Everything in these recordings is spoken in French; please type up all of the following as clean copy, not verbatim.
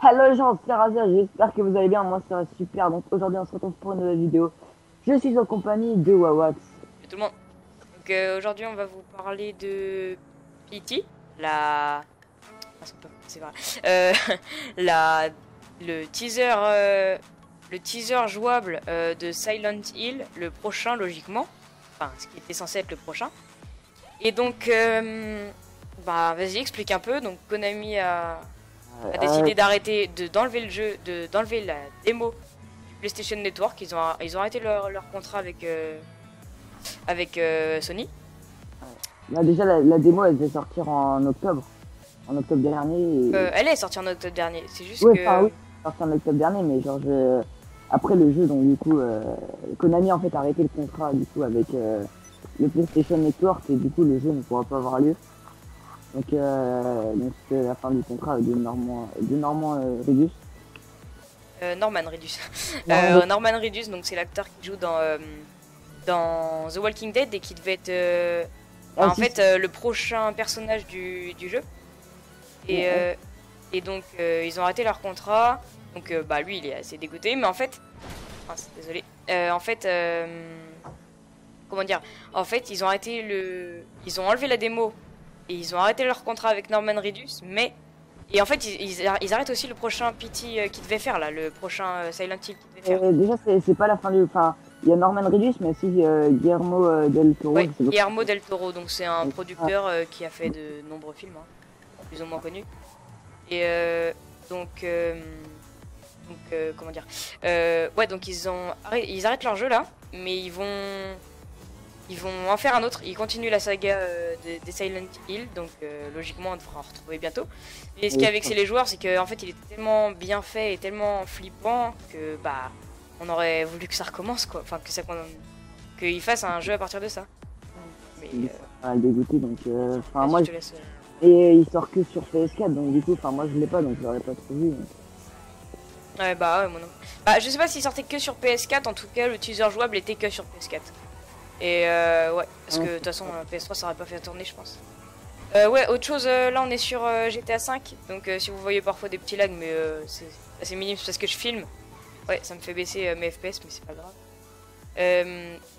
Hello les gens, c'est Razia, j'espère que vous allez bien, moi ça va super, donc aujourd'hui on se retrouve pour une nouvelle vidéo. Je suis en compagnie de Wawax. Salut tout le monde. Donc aujourd'hui on va vous parler de PT, la... Ah, c'est vrai. Euh, la... le teaser jouable de Silent Hill, le prochain logiquement. Enfin, ce qui était censé être le prochain. Et donc, bah vas-y, explique un peu. Donc Konami a Euh, décidé d'enlever le jeu, d'enlever la démo du PlayStation Network. Ils ont arrêté leur contrat avec Sony. Là déjà la démo elle devait sortir en octobre dernier. Elle est sortie en octobre dernier. C'est juste Ouais, enfin que. oui, sorti en octobre dernier, mais genre après le jeu, donc du coup, Konami en fait a arrêté le contrat du coup avec le PlayStation Network et du coup le jeu ne pourra pas avoir lieu. Donc c'était la fin du contrat de Norman Reedus. Norman Reedus. Norman Norman Reedus, donc c'est l'acteur qui joue dans The Walking Dead et qui devait être. Bah, Ah en si, fait, le prochain personnage du jeu. Et, si. euh, et donc, ils ont arrêté leur contrat. Donc, bah, lui, il est assez dégoûté. Mais en fait. Désolé. En fait. Comment dire? En fait, ils ont arrêté le. Ils ont enlevé la démo. Et ils ont arrêté leur contrat avec Norman Reedus. Mais. Et en fait, ils arrêtent aussi le prochain PT qu'ils devaient faire, là. Le prochain Silent Hill qu'ils devaient faire. Déjà, c'est pas la fin du. Enfin, il y a Norman Reedus, mais aussi Guillermo del Toro. Ouais, Je sais pas. Guillermo del Toro, donc c'est un Ah, producteur qui a fait de nombreux films, hein, plus ou moins connus. Et donc, comment dire, ouais, donc ils arrêtent leur jeu là, mais ils vont en faire un autre. Ils continuent la saga des Silent Hill, donc logiquement on devra en retrouver bientôt. Et ce qui oui, a vexé les joueurs, c'est qu'en fait il était tellement bien fait et tellement flippant que bah on aurait voulu que ça recommence quoi, enfin qu'ils fassent un jeu à partir de ça. Mais il est pas mal dégoûté, donc. Enfin, vas-y, moi, je te laisse. et il sort que sur PS4, donc du coup, enfin, moi je l'ai pas, donc je l'aurais pas trop vu. Ouais, bah ouais, moi non. Bah, je sais pas s'il sortait que sur PS4, en tout cas, le teaser jouable était que sur PS4. Et ouais, parce que de toute façon, PS3 ça aurait pas fait tourner, je pense. Ouais, autre chose, là on est sur GTA 5, donc si vous voyez parfois des petits lags, mais c'est assez minime parce que je filme. Ouais, ça me fait baisser mes FPS, mais c'est pas grave.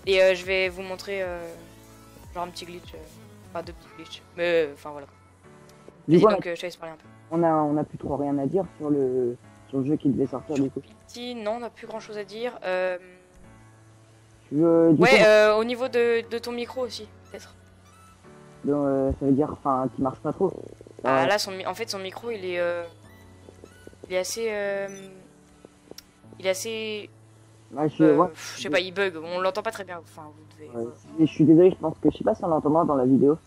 Et je vais vous montrer genre un petit glitch, enfin deux petits glitches. Mais enfin voilà. Du Vas-y, coup, donc je te laisse parler un peu. on a plus trop rien à dire sur le jeu qui devait sortir, Sur du coup. PT, non, on n'a plus grand chose à dire. Du coup, Ouais, au niveau de ton micro aussi, peut-être. ça veut dire, enfin, qu'il marche pas trop. Ah Euh, là, en fait, son micro, il est assez, il est assez, ouais, ouais, je sais pas, il bug. On l'entend pas très bien. Enfin, vous devez. ouais, Voilà. je suis désolé, je pense que je sais pas si on l'entendra dans la vidéo.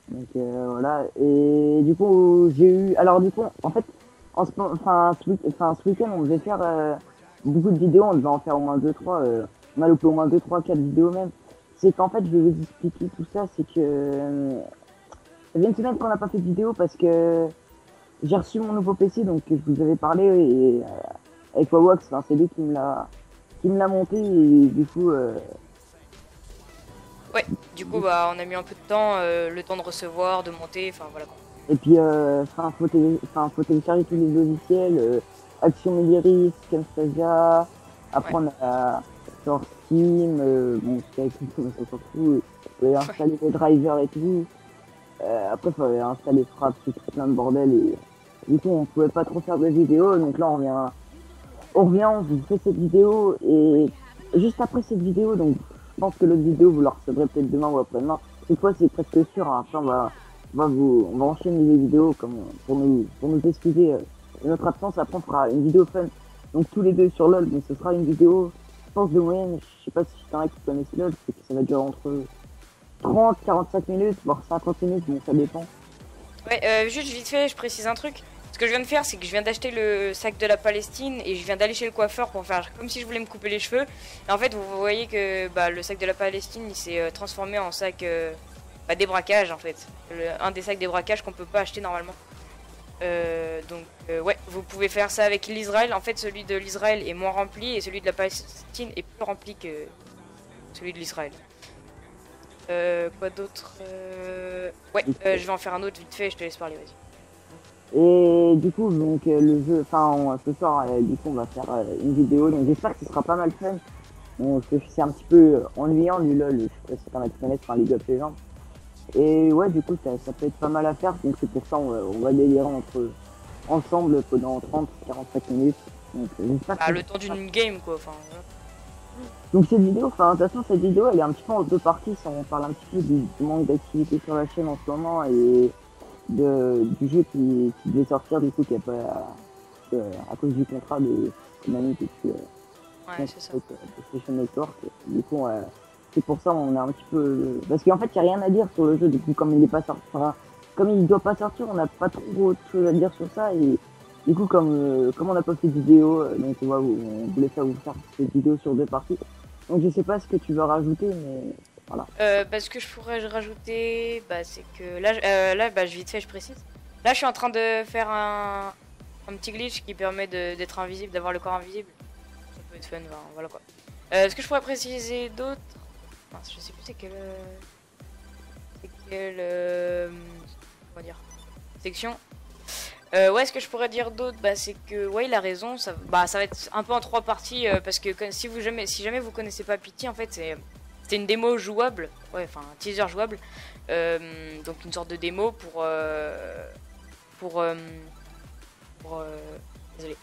Donc voilà. Et du coup, j'ai eu. Alors du coup, en fait, ce week-end, on devait faire beaucoup de vidéos. On devait en faire au moins deux, trois. On a loupé au moins deux, trois, quatre vidéos même. C'est qu'en fait, je vais vous expliquer tout ça. C'est que ça fait une semaine qu'on n'a pas fait de vidéo parce que j'ai reçu mon nouveau PC, donc je vous avais parlé et avec Wawax, enfin, c'est lui qui me l'a monté et du coup. Ouais. Du coup, bah, on a mis un peu de temps, le temps de recevoir, de monter. Enfin, voilà quoi. Et puis, faut télécharger tous les logiciels, Action Médéris, Camstasia. Après, Ouais. on a sur Steam, bon, c'est avec tout, mais ça s'en fout. Il fallait Ouais. installer les drivers et tout. Après, il fallait installer Fraps, c'est tout plein de bordel. Et du coup, on pouvait pas trop faire de vidéos. Donc là, on vous fait cette vidéo. Et juste après cette vidéo, donc, je pense que l'autre vidéo, vous la recevrez peut-être demain ou après-demain. Cette fois, c'est presque sûr. Hein. Après, on va enchaîner les vidéos comme pour nous excuser de notre absence. Après, on fera une vidéo fun. Donc tous les deux sur LoL, mais ce sera une vidéo, je pense de moyenne. Je sais pas si t'en as qui connaissent LoL, c'est que ça va durer entre 30, 45 minutes, voire 50 minutes, bon ça dépend. Ouais. Juste vite fait, je précise un truc. Ce que je viens de faire, c'est que je viens d'acheter le sac de la Palestine et je viens d'aller chez le coiffeur pour faire comme si je voulais me couper les cheveux. Et en fait, vous voyez que bah, le sac de la Palestine, il s'est transformé en sac bah, débraquage en fait. Un des sacs débraquage qu'on peut pas acheter normalement. Donc ouais, vous pouvez faire ça avec l'Israël. En fait, celui de l'Israël est moins rempli et celui de la Palestine est plus rempli que celui de l'Israël. Quoi d'autre? Ouais, je vais en faire un autre vite fait, je te laisse parler, vas-y. Et du coup, donc le jeu, ce soir, du coup, on va faire une vidéo. Donc j'espère que ce sera pas mal fun. Bon, c'est un petit peu ennuyant du LoL, je sais pas si t'en as qui connaissent, enfin League of Legends. Et ouais, du coup, ça peut être pas mal à faire. Donc c'est pour ça on va délirer ensemble pendant 30-45 minutes. Donc j'espère que le temps d'une game, quoi. Enfin, voilà. donc cette vidéo, enfin de toute façon cette vidéo elle est un petit peu en deux parties, ça on parle un petit peu du manque d'activité sur la chaîne en ce moment et du jeu qui devait sortir du coup qui a pas à cause du contrat de Konami et puis Ouais, c'est ça. PlayStation Network. Du coup c'est pour ça on a un petit peu parce qu'en fait il n'y a rien à dire sur le jeu du coup comme il est pas sorti, enfin, comme il doit pas sortir on n'a pas trop de choses à dire sur ça et du coup comme on n'a pas fait de vidéo donc on voulait vous faire cette vidéo sur deux parties. Donc je sais pas ce que tu veux rajouter, mais voilà. Ce que je pourrais rajouter, bah, c'est que là, vite fait, je précise. Là, je suis en train de faire un petit glitch qui permet d'être invisible, d'avoir le corps invisible. Ça peut être fun, voilà quoi. Ce que je pourrais préciser d'autre, je sais plus c'est quelle, comment dire, section. Ouais, ce que je pourrais dire d'autre, bah, c'est que ouais, il a raison. Ça va être un peu en trois parties parce que si jamais vous connaissez pas Pity, en fait, c'était une démo jouable, ouais, enfin un teaser jouable, donc une sorte de démo désolé,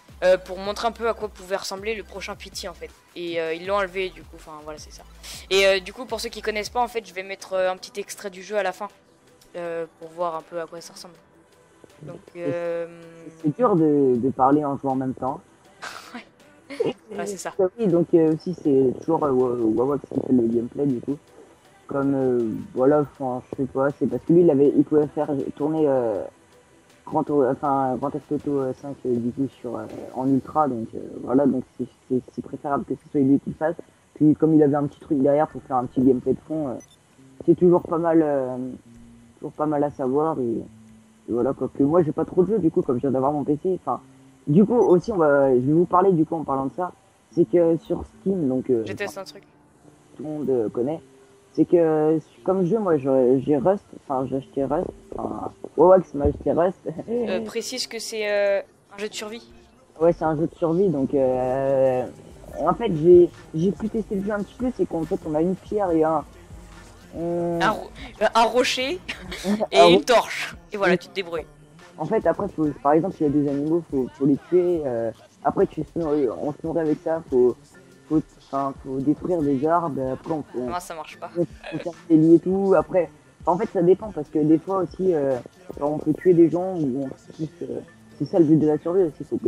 pour montrer un peu à quoi pouvait ressembler le prochain Pity en fait. Et ils l'ont enlevé du coup, enfin voilà c'est ça. Et du coup pour ceux qui connaissent pas en fait, je vais mettre un petit extrait du jeu à la fin pour voir un peu à quoi ça ressemble. Donc c'est dur de parler en jouant en même temps. ouais, c'est ça. Oui, donc aussi c'est toujours Wawak qui fait le gameplay du coup. Comme voilà, enfin je sais pas, c'est parce que lui il pouvait faire tourner Grand Theft Auto 5 du coup en ultra, donc voilà, donc c'est préférable que ce soit lui qui le fasse. Puis comme il avait un petit truc derrière pour faire un petit gameplay de fond, c'est toujours pas mal à savoir et voilà quoi. Que moi j'ai pas trop de jeux du coup comme je viens d'avoir mon PC. Enfin, du coup aussi je vais vous parler du coup en parlant de ça, c'est que sur Steam donc Je teste un truc. tout le monde connaît. C'est que comme jeu moi j'ai Rust, enfin j'ai acheté Rust, enfin Wawax m'a acheté Rust. Précise que c'est un jeu de survie. Ouais c'est un jeu de survie donc en fait j'ai pu tester le jeu un petit peu, c'est qu'en fait on a une pierre et un rocher et une torche. Et voilà, tu te débrouilles. En fait après par exemple s'il y a des animaux faut les tuer, après on se nourrit avec ça, faut détruire des arbres, après Non, ça marche pas. faut faire des lits et tout, après en fait ça dépend parce que des fois aussi on peut tuer des gens ou c'est ça le but de la survie aussi, faut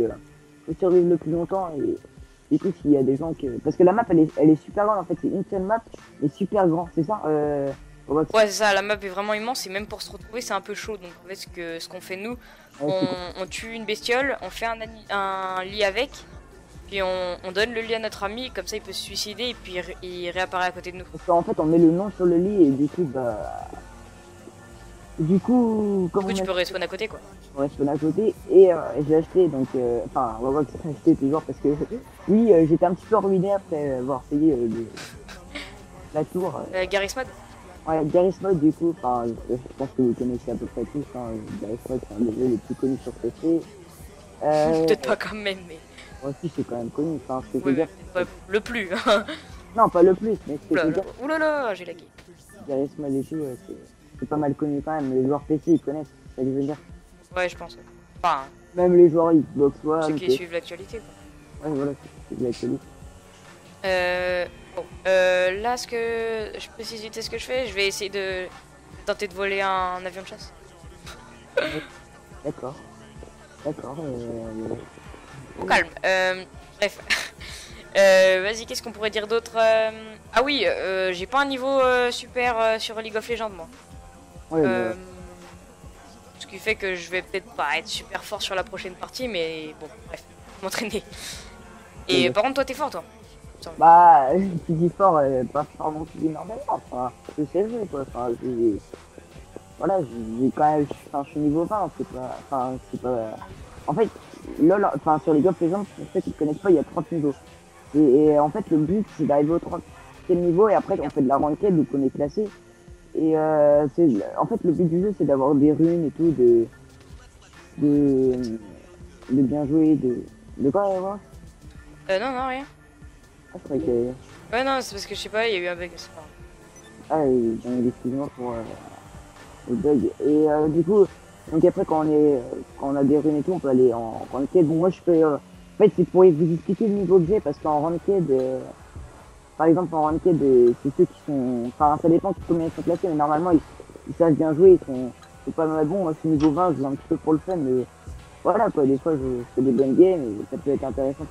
survivre le plus longtemps et puis s'il y a des gens parce que la map elle est super grande en fait, c'est une seule map mais super grand, c'est ça ouais c'est ça, la map est vraiment immense et même pour se retrouver c'est un peu chaud, donc en fait ce qu'on fait nous, on tue une bestiole, on fait un lit avec, puis on donne le lit à notre ami, comme ça il peut se suicider et puis il réapparaît à côté de nous. Parce qu'en fait on met le nom sur le lit et du coup comme tu peux respawn à côté quoi. On respawn à côté et j'ai acheté donc enfin on va voir que j'ai acheté toujours parce que oui j'étais un petit peu ruiné après avoir payé la tour. Garry's Mod. Ouais, Garry's Mod du coup, enfin je pense que vous connaissez à peu près tous, hein, Garry's Mod c'est un des jeux les plus connus sur PC. Peut-être pas quand même mais. Moi aussi c'est quand même connu, enfin ce que je veux dire. Le plus. Non pas le plus, mais ce que je veux dire. Oulala, j'ai lagué. Garry's Mod et tout, c'est pas mal connu quand même, les joueurs PC ils connaissent, c'est ça que je veux dire. Ouais je pense. Enfin. Même les joueurs Xbox One. Ceux qui suivent l'actualité quoi. Ouais voilà, c'est de l'actualité. Bon, là ce que je précise vite ce que je fais, je vais essayer de tenter de voler un avion de chasse. D'accord. Au calme. Bref. Vas-y, qu'est-ce qu'on pourrait dire d'autre Ah oui, j'ai pas un niveau super sur League of Legends moi. Ouais, ce qui fait que je vais peut-être pas être super fort sur la prochaine partie, mais bon, bref, m'entraîner. Et par contre, toi, t'es fort, toi. Bah, tu dis fort, pas fort non plus énormément. Enfin, je sais jouer quoi. Enfin, voilà, j'ai quand même, je suis niveau 20, c'est pas. En fait, LOL, enfin sur League of Legends, pour ceux qui ne connaissent pas, il y a 30 niveaux. Et en fait, le but c'est d'arriver au 30e niveau et après on fait de la ranked donc on est classé. Et en fait, le but du jeu c'est d'avoir des runes et tout, de, de bien jouer, de quoi, moi? Non, non, rien. Ah, je croyais que... Ouais, non, c'est parce que je sais pas, il y a eu un bug, c'est pas grave. Ah, excuse-moi pour le bug. Et du coup, donc après, quand on a des runes et tout, on peut aller en ranked. Bon, moi, je peux... en fait, c'est pour vous expliquer le niveau que j'ai, parce qu'en ranked... par exemple, en ranked, c'est ceux qui sont... Enfin, ça dépend de combien ils sont classés, mais normalement, ils savent bien jouer, c'est pas mal bon. Moi, je suis niveau 20, je joue un petit peu pour le fun, mais voilà, quoi. Des fois, je fais des bonnes games, et ça peut être intéressant de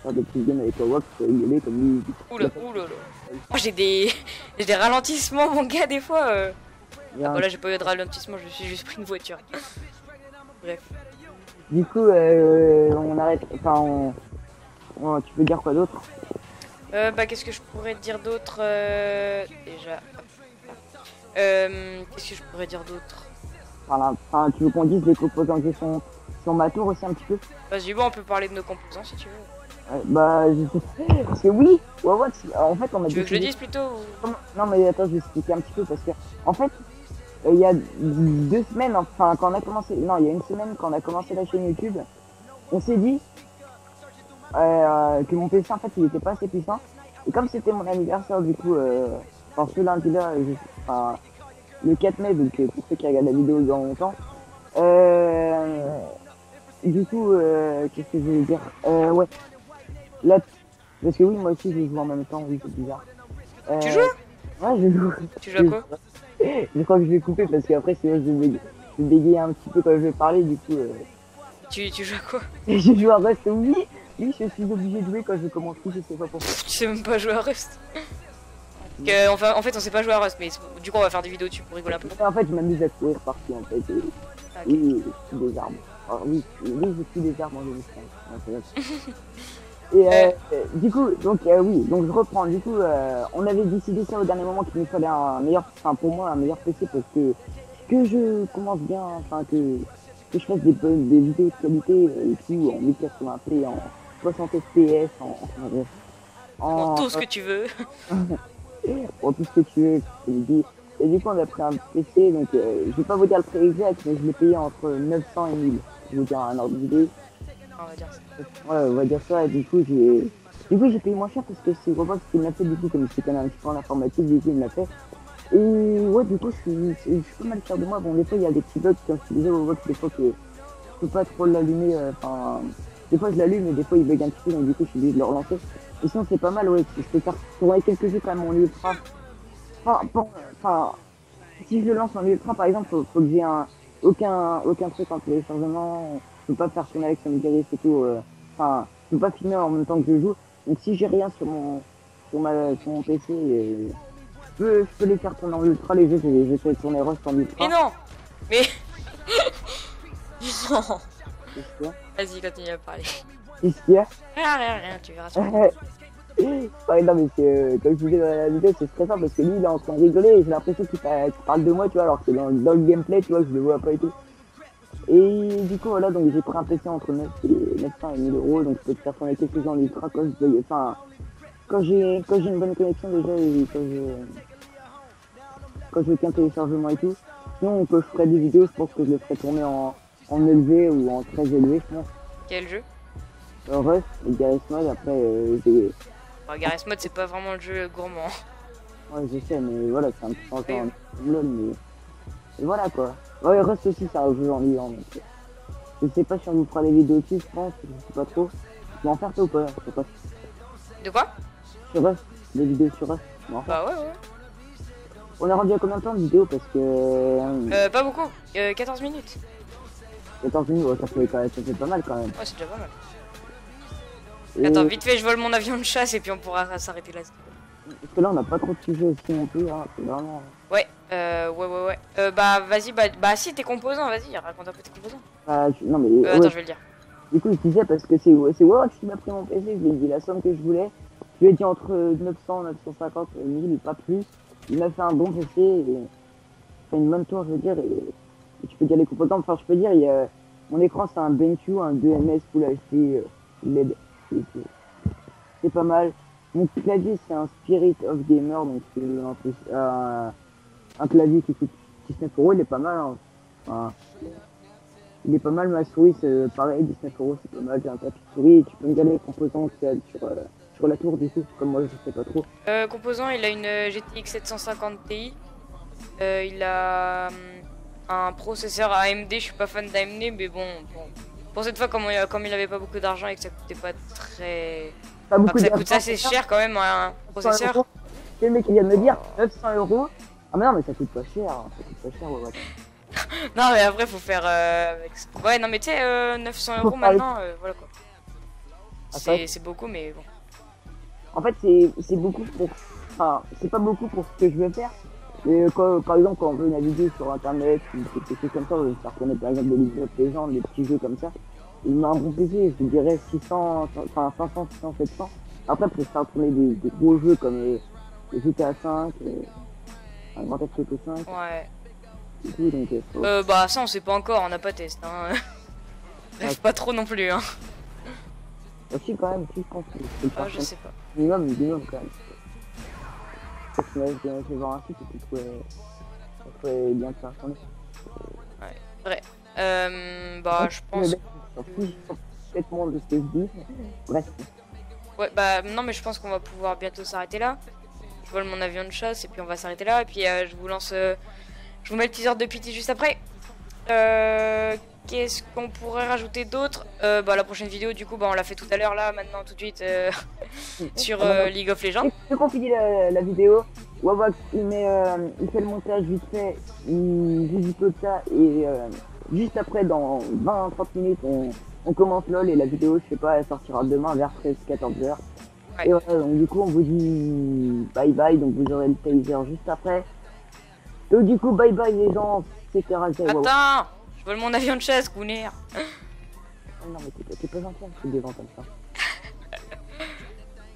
faire des petites games avec Owak, je peux rigoler comme lui. Oula, oula, oula. Oh, j'ai des... j'ai des ralentissements, mon gars, des fois. Ah, bah là, j'ai pas eu de ralentissement, je me suis juste pris une voiture. Bref. Du coup, on arrête... Enfin, tu peux dire quoi d'autre? Bah, qu'est-ce que je pourrais dire d'autre déjà. Qu'est-ce que je pourrais dire d'autre? Enfin, tu veux qu'on dise les composants qui sont ma tour aussi un petit peu? Vas-y, bon, on peut parler de nos composants si tu veux. Bah, parce que oui, ouais, en fait, on a Tu veux que je le décidé... dise plutôt ou... Non, mais attends, je vais expliquer un petit peu parce que, en fait, il y a 2 semaines, enfin, quand on a commencé, non, il y a une semaine, quand on a commencé la chaîne YouTube, on s'est dit que mon PC, en fait, il était pas assez puissant. Et comme c'était mon anniversaire, du coup, enfin, ce lundi-là, enfin, le 4 mai, donc pour ceux qui regardent la vidéo dans longtemps, du coup, qu'est-ce que je voulais dire? Ouais, là, parce que oui, moi aussi, je joue en même temps, oui, c'est bizarre. Tu joues? Ouais, je joue. Tu joues à quoi? Je crois que je vais couper parce qu'après, sinon, je vais bégayer un petit peu quand je vais parler, du coup. Tu joues à quoi? Je joue à Rust, oui, oui, je suis obligé de jouer quand je commence tout, je sais pas pourquoi. Tu sais même pas jouer à Rust. Que, enfin, en fait, on sait pas jouer à Rust, mais du coup, on va faire des vidéos dessus pour rigoler un peu. En fait, je m'amuse à courir partout, en fait. Et, Ah, okay. oui, je suis des arbres. Alors, oui, je suis des arbres en 2015. Et du coup, donc oui, donc je reprends. Du coup, on avait décidé ça au dernier moment qu'il nous fallait un meilleur, enfin pour moi un meilleur PC parce que je commence bien, enfin que je fasse des vidéos de qualité et tout en 1080p, en 60 fps, Pour tout ce que tu veux. pour tout ce que tu veux, je te le dis. Et du coup, on a pris un PC, donc je vais pas vous dire le prix exact, mais je l'ai payé entre 900 et 1000. Je vais vous dire un ordre d'idée. On va dire ça. Ouais, on va dire ça, et du coup j'ai payé moins cher parce que c'est Roblox qui me l'a fait, du coup, comme je connais un petit peu en informatique, du coup il me l'a fait. Et ouais, du coup je suis pas mal fier de moi. Bon, des fois il y a des petits bugs, comme je te disais, Roblox, des fois que je peux pas trop l'allumer, enfin, des fois je l'allume, mais des fois il bug un petit peu, donc du coup je suis obligé de le relancer. Et sinon c'est pas mal, ouais, je peux faire tourner quelques jeux quand même en ultra. Enfin, si je le lance en ultra, par exemple, faut que j'ai aucun truc en téléchargement. Je peux pas faire tourner avec son virus et tout. Enfin, je peux pas filmer en même temps que je joue. Donc si j'ai rien sur mon PC, je peux les faire tourner en ultra. Les jeux, j'ai fait tourner Rust en ultra. Mais non. Mais... non. Qu'est-ce qu'il y a? Vas-y, continue à parler. Qu'est-ce qu'il y a? Rien, tu verras. Ouais, non, mais comme je disais dans la vidéo, c'est stressant parce que lui, il est en train de rigoler et j'ai l'impression qu'il parle de moi, tu vois, alors que dans le gameplay, tu vois, je le vois pas et tout. Et du coup, voilà, donc j'ai pris un PC entre 900 et 1000 euros, donc je peux te faire tourner quelques jeux en ultra quand j'ai une bonne connexion déjà et quand je tiens téléchargement et tout. Sinon, quand je ferai des vidéos, je pense que je le ferai tourner en élevé ou en très élevé, je pense. Quel jeu? Rust et Garry's Mod, après, j'ai... Garry's Mod, c'est pas vraiment le jeu gourmand. Ouais, je sais, mais voilà, c'est un petit peu encore un LOL, mais... Et voilà, quoi. Ouais, Rust aussi, c'est un jeu en ligne, donc... Je sais pas si on vous fera des vidéos dessus, je pense, je sais pas trop. Tu vas en faire toi ou pas? Je sais pas. De quoi? Sur Rust, des vidéos sur Rust. Bah ouais. On est rendu à combien de temps de vidéo parce que... pas beaucoup, 14 minutes. 14 minutes, ouais, ça fait pas mal quand même. Ouais, c'est déjà pas mal. Et... Attends, vite fait, je vole mon avion de chasse et puis on pourra s'arrêter là. Parce que là, on n'a pas trop de sujets aussi non plus, hein, c'est vraiment... Ouais. Bah vas-y, bah si, tes composants, vas-y, raconte un peu tes composants. Non mais... Attends, je vais le dire. Du coup, je disais parce que c'est Warhawk qui m'a pris mon PC, je lui ai dit la somme que je voulais. Je lui ai dit entre 900, 950, 1000, pas plus. Il m'a fait un bon PC, enfin une bonne tour, je veux dire, et tu peux dire les composants, enfin je peux dire, mon écran c'est un BenQ, un 2ms Full HD LED, c'est pas mal. Mon clavier c'est un Spirit of Gamer, donc c'est un clavier qui coûte 19 euros, il est pas mal, hein. Enfin, Il est pas mal, ma souris, c'est pareil, 19 €, c'est pas mal, j'ai un tapis de souris, et tu peux me garder les composants qu'il y a sur la tour, du coup, comme moi, je sais pas trop. Composant, il a une GTX 750 Ti. Il a un processeur AMD, je suis pas fan d'AMD, mais bon, pour cette fois, comme il avait pas beaucoup d'argent et que ça coûtait pas très... Pas Enfin, beaucoup que ça d'argent, coûte assez cher quand même, un 900 processeur. €. C'est le mec qui vient de me dire 900 €. Ah mais non, mais ça coûte pas cher, hein, ça coûte pas cher, ouais. Non, mais après, faut faire... Ouais, non, mais tu sais, 900 Faut € faire les- maintenant, voilà quoi. Ah, ça, C'est beaucoup, mais bon. en fait, c'est beaucoup pour... Enfin, c'est pas beaucoup pour ce que je veux faire. Mais quand, par exemple, quand on veut naviguer sur internet ou quelque chose comme ça, on veut faire connaître par exemple des League of Legends, des petits jeux comme ça, il m'a un bon PC, je dirais 600, enfin 500, 600, 700. Après, pour faire tourner des gros jeux comme GTA 5, un Grand Theft Auto 5, Ouais. et tout, donc Bah, ça, on sait pas encore, on n'a pas test, hein. Rêve pas trop non plus, hein. aussi quand même, si je pense que c'est le Ah, faire je sais pas. minimum quand même. Parce que là, je vais voir un site et tu pourrais bien te faire tourner. Vrai. Bah, je pense... Complètement de ce que je dis. Bref. Ouais, bah, non, mais je pense qu'on va pouvoir bientôt s'arrêter là. Je vole mon avion de chasse et puis on va s'arrêter là. Et puis, je vous lance... je vous mets le teaser de Pity juste après. Qu'est-ce qu'on pourrait rajouter d'autre? Bah, la prochaine vidéo, du coup, bah, on l'a fait tout à l'heure, là, maintenant, tout de suite, sur League of Legends. Dès qu'on finit la vidéo, Wawax il fait le montage vite fait, il visite ça et juste après, dans 20-30 minutes, on commence LOL et la vidéo, je sais pas, elle sortira demain vers 13-14 heures. Ouais. Et voilà, donc du coup, on vous dit bye bye, donc vous aurez le taser juste après. Donc du coup, bye bye les gens, c'était Razay. Attends, je vole mon avion de chasse, Gunner. Oh non, mais t'es pas gentil, c'est devant comme ça.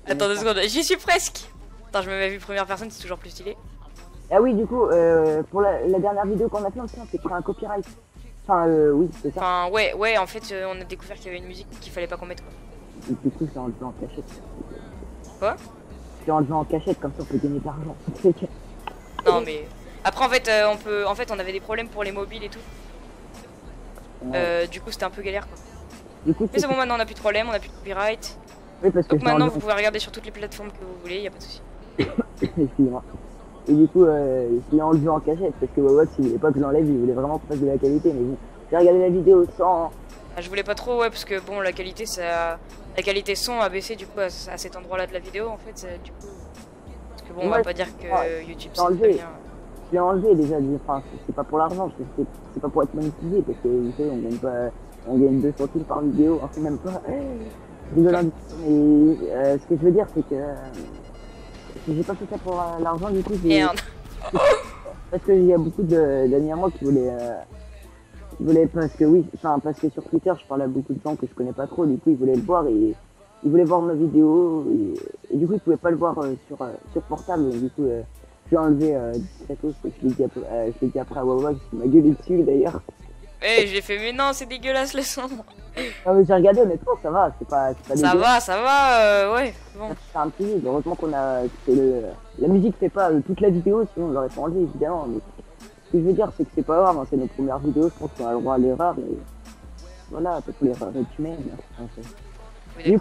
Attends 2 secondes, j'y suis presque. Attends, je me mets vu première personne, c'est toujours plus stylé. Ah oui, du coup, pour la dernière vidéo qu'on a fait, on s'est pris un copyright. Enfin, oui, c'est ça. Enfin, ouais, en fait, on a découvert qu'il y avait une musique qu'il fallait pas qu'on mette, quoi. Du coup, c'est enlevé en cachette. Quoi? C'est enlevé en cachette, comme ça on peut gagner de l'argent. Non, mais... Après, en fait, on avait des problèmes pour les mobiles et tout. Du coup, c'était un peu galère, quoi. Du coup, Mais c'est bon, maintenant on a plus de problème, on a plus de copyright. Oui, parce que Donc maintenant, vous pouvez regarder sur toutes les plateformes que vous voulez, y a pas de souci. Excusez-moi. Et du coup, je l'ai enlevé en cachette, parce que Wawax, il voulait pas que je l'enlève, il voulait vraiment qu'on fasse de la qualité, mais bon. J'ai regardé la vidéo sans... Ah, je voulais pas trop, ouais, parce que bon, la qualité son a baissé du coup à cet endroit-là de la vidéo, en fait, du coup. Parce que bon, on va pas dire que YouTube c'est très bien. Je l'ai enlevé déjà, enfin, c'est pas pour l'argent, c'est pas pour être monétisé, parce que vous savez, on gagne 2 centimes par vidéo, hein, c'est même pas. Je rigole un petit peu, mais ce que je veux dire, c'est que j'ai pas fait ça pour l'argent, du coup, Merde. parce qu'il y a beaucoup d'amis à moi qui voulaient, parce que oui, enfin, parce que sur Twitter, je parle à beaucoup de gens que je connais pas trop, du coup, ils voulaient le voir et ils voulaient voir ma vidéo, et du coup, ils pouvaient pas le voir sur portable, donc du coup, je l'ai enlevé discretos, je l'ai dit après à Wawa, qui m'a gueulé dessus d'ailleurs. Eh, j'ai fait, mais non, c'est dégueulasse le son. Non, mais j'ai regardé, honnêtement, ça va, c'est pas dégueulasse. Ça va, ouais, bon. C'est un petit vide, heureusement la musique fait pas toute la vidéo, sinon on l'aurait pas enlevé évidemment. Mais ce que je veux dire, c'est que c'est pas grave, hein, c'est nos premières vidéos, je pense qu'on a le droit à l'erreur, mais voilà, peut-être l'erreur est humaine. Oui,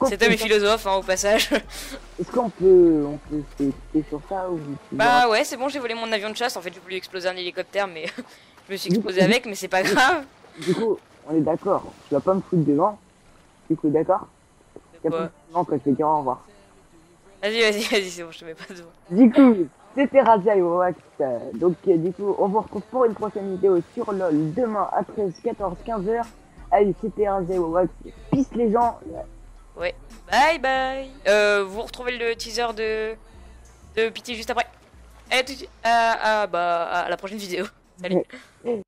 c'était mes philosophes, hein, au passage. Est-ce qu'on peut se quitter sur ça ou... Bah ouais, c'est bon, j'ai volé mon avion de chasse, en fait j'ai voulu exploser un hélicoptère, mais je me suis explosé avec, mais c'est pas grave. Du coup, on est d'accord, tu vas pas me foutre devant, du coup d'accord? Tu vas pas me foutre devant quand je vais dire au revoir. Vas-y, c'est bon, je te mets pas devant. Du coup, c'était Raja et Wawax. Donc, du coup, on vous retrouve pour une prochaine vidéo sur LOL demain à 13, 14, 15 heures. Allez, c'était Raja et Wawax. Peace les gens. Ouais, bye bye. Vous retrouvez le teaser de Pity juste après. Allez, tout de suite. À la prochaine vidéo. Salut. Wow.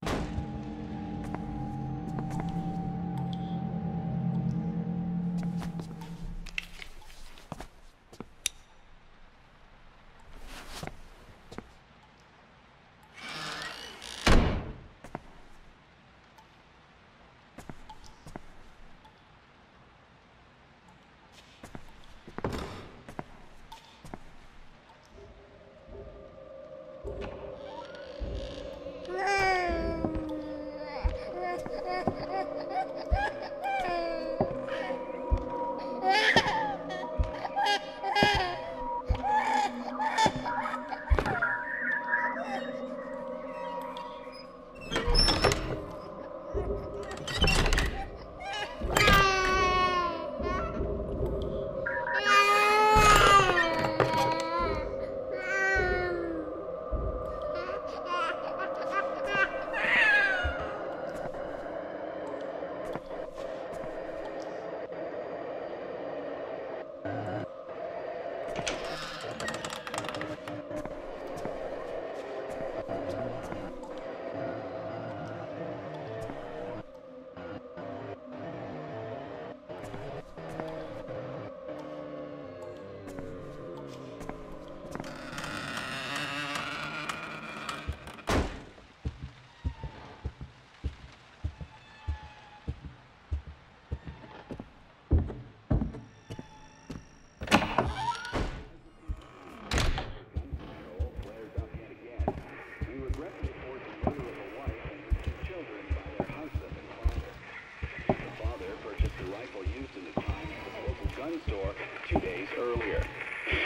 earlier.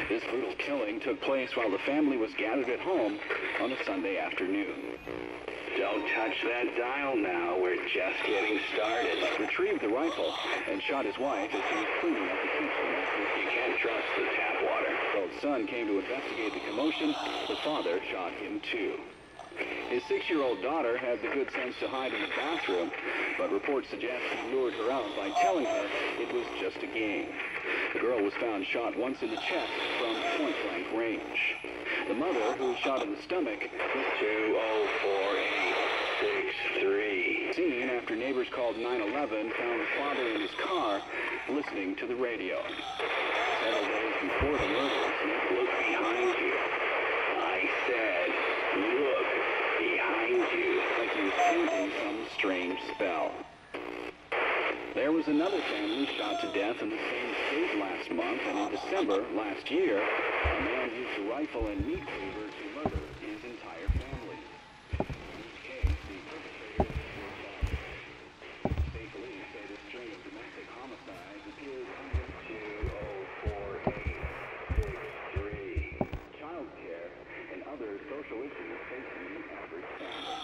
This brutal killing took place while the family was gathered at home on a Sunday afternoon. Don't touch that dial now, we're just getting started. Retrieved the rifle and shot his wife as he was cleaning up the kitchen. You can't trust the tap water. When the son came to investigate the commotion, the father shot him too. His 6-year-old daughter had the good sense to hide in the bathroom, but reports suggest he lured her out by telling her it was just a game. The girl was found shot once in the chest from point-blank range. The mother, who was shot in the stomach, was 204-863. Seen after neighbors called 911, found the father in his car listening to the radio. Several days before the murders, look behind you. I said, look behind you, like he was chanting some strange spell. There was another family shot to death in the same state last month, and in December last year, a man used a rifle and meat cleaver to murder his entire family. In each case, the perpetrators were shot. State police say this string of domestic homicides appears under 204-863. Child care and other social issues facing the average family.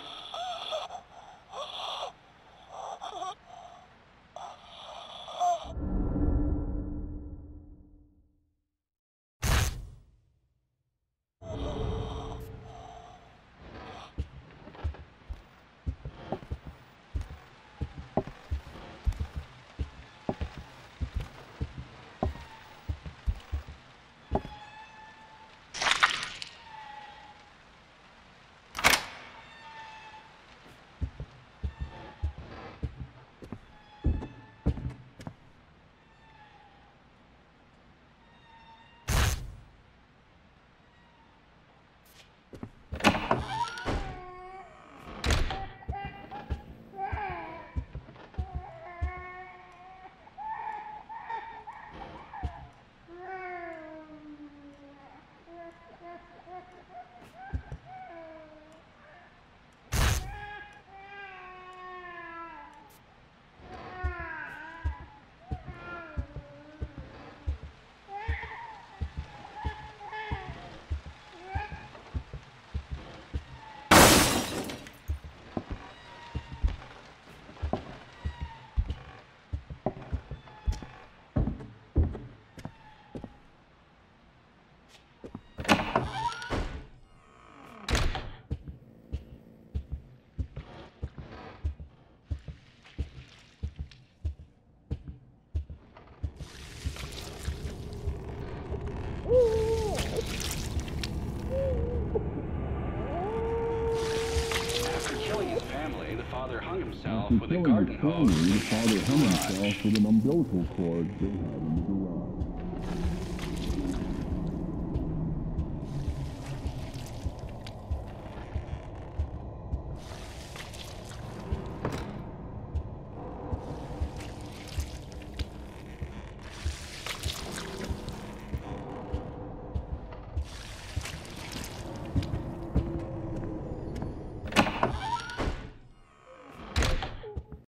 Hung himself with a garden hose. The father hung himself with an umbilical cord they had in the garage.